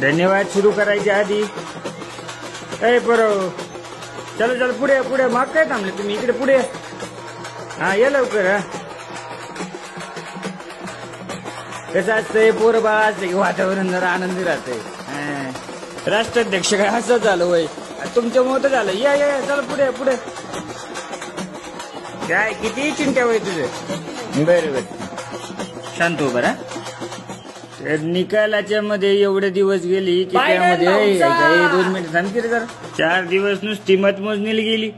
धन्यवाद सुरू करायच्या आधी ए बरो चलो चल पुढे पुढे माग काय थांबले तुम्ही इकडे पुढे हा या लवकर हा कसं असतंय पोरं बाळा असते की वातावरण जरा आनंदी राहतंय राष्ट्राध्यक्ष काय असं झालं वय तुमच्या मत झालं या या चल पुढे पुढे काय किती चिंता वय तुझं बरोबर शांत हो बरा निकालाच्या मध्ये एवढे दिवस गेली की त्यामध्ये 2 मिनिट थांबते रे जरा 4 दिवस नुसती मतमोजणीला गेली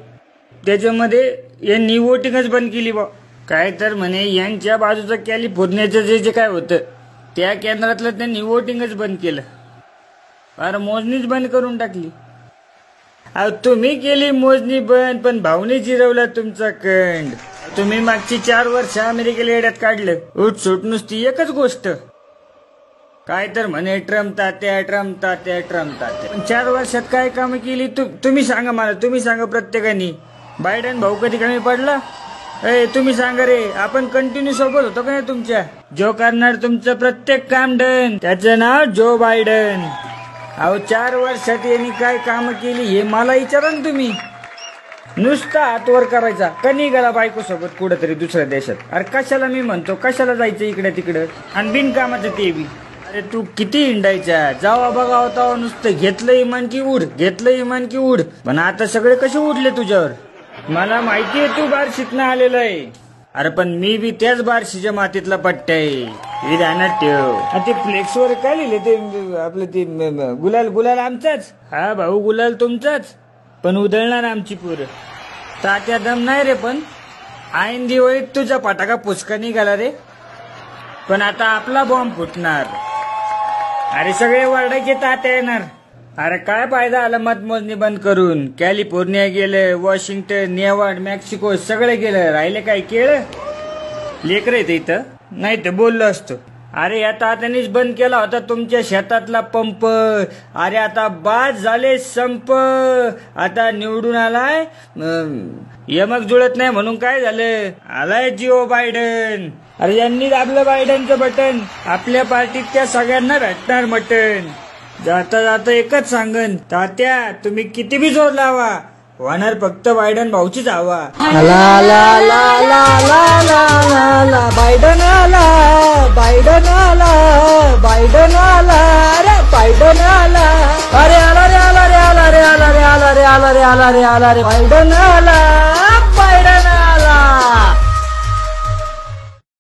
त्याच्यामध्ये यांनी वोटिंगच बंद केली बा काय तर म्हणे यांच्या बाजूचं कॅलिफोर्नियाचं जे काय होतं त्या केंद्रातलं त्यांनी वोटिंगच बंद केलं अरे मोजणीच बंद करून टाकली अहो तुम्ही केली मोजणी बंद पण भावने जिरवला तुमचा कंड तुम्ही मागची 4 वर्ष अमेरिकेला येड्यात काढलं उठसूट नुसती एकच गोष्ट काय तर म्हणे ट्रम्प तात्या ट्रम्प तात्या ट्रम्प तात्या पण 4 वर्षात काय कामं केली तुम्ही सांगा मला तुम्ही सांगा प्रत्येकाने बायडन भाऊ कधी कमी पडला तुम्ही सांगा रे आपण कंटिन्यू सोबत होतो का नाही तुमच्या जो करणार तुमचं प्रत्येक काम डन त्याचं नाव जो बायडन अहो 4 वर्षात यांनी काय कामं केली हे मला विचारा ना तुम्ही नुसता हातवर करायचा कनी गेला बायको सोबत कुठेतरी दुसऱ्या देशात अरे कशाला मी म्हणतो कशाला जायचं इकडे तिकडे आणि बिनकामाचं ते बी अरे तू किती हिंडायच्या जावा बघा होता नुसतं घेतलं इमान की उड घेतलं इमान की उड पण आता सगळे कसे उडले तुझ्यावर मला माहितीये तू बार्शीतनं आलेला आहे अरे पण मी बी त्याच बार्शीच्या मातीतला पट्ट्या आहे ध्यानात ठेव ते फ्लेक्सवर काय लिहिले ते आपलं ते गुलाल गुलाल आमचाच हा भाऊ गुलाल तुमचाच पण उधळणार आमची पोरं तात्या दम नाही रे पण ऐन दिवाळीत तुझा फटाका पुचका निघाला रे पण आता आपला बॉम्ब फुटणार अरे सगळे वरडायचे तात्या येणार अरे काय फायदा आला मतमोजणी बंद करून कॅलिफोर्निया गेलं वॉशिंग्टन नेवाड मेक्सिको सगळे गेलं राहिले काय केळं लेकर येते इथं नाही तर बोललो असतो अरे या तात्यानेच बंद केला होता तुमच्या शेतातला पंप अरे आता बाद झाले संप आता निवडून आलाय यमक जुळत नाही म्हणून काय झालं आलाय जिओ बायडन अरे यांनी दाबलं बायडनचं बटन आपल्या पार्टीत त्या सगळ्यांना भेटणार मटन जाता जाता एकच सांगन तात्या तुम्ही किती बी जोर लावा होणार फक्त बायडन भाऊचीच हवा ला ला ला ला ला ला ला बायडन आला बायडन आला बायडन आला रे बायडन आला अरे आला रे आला रे आला रे आला रे आला रे आला रे आला रे आला रे बायडन आला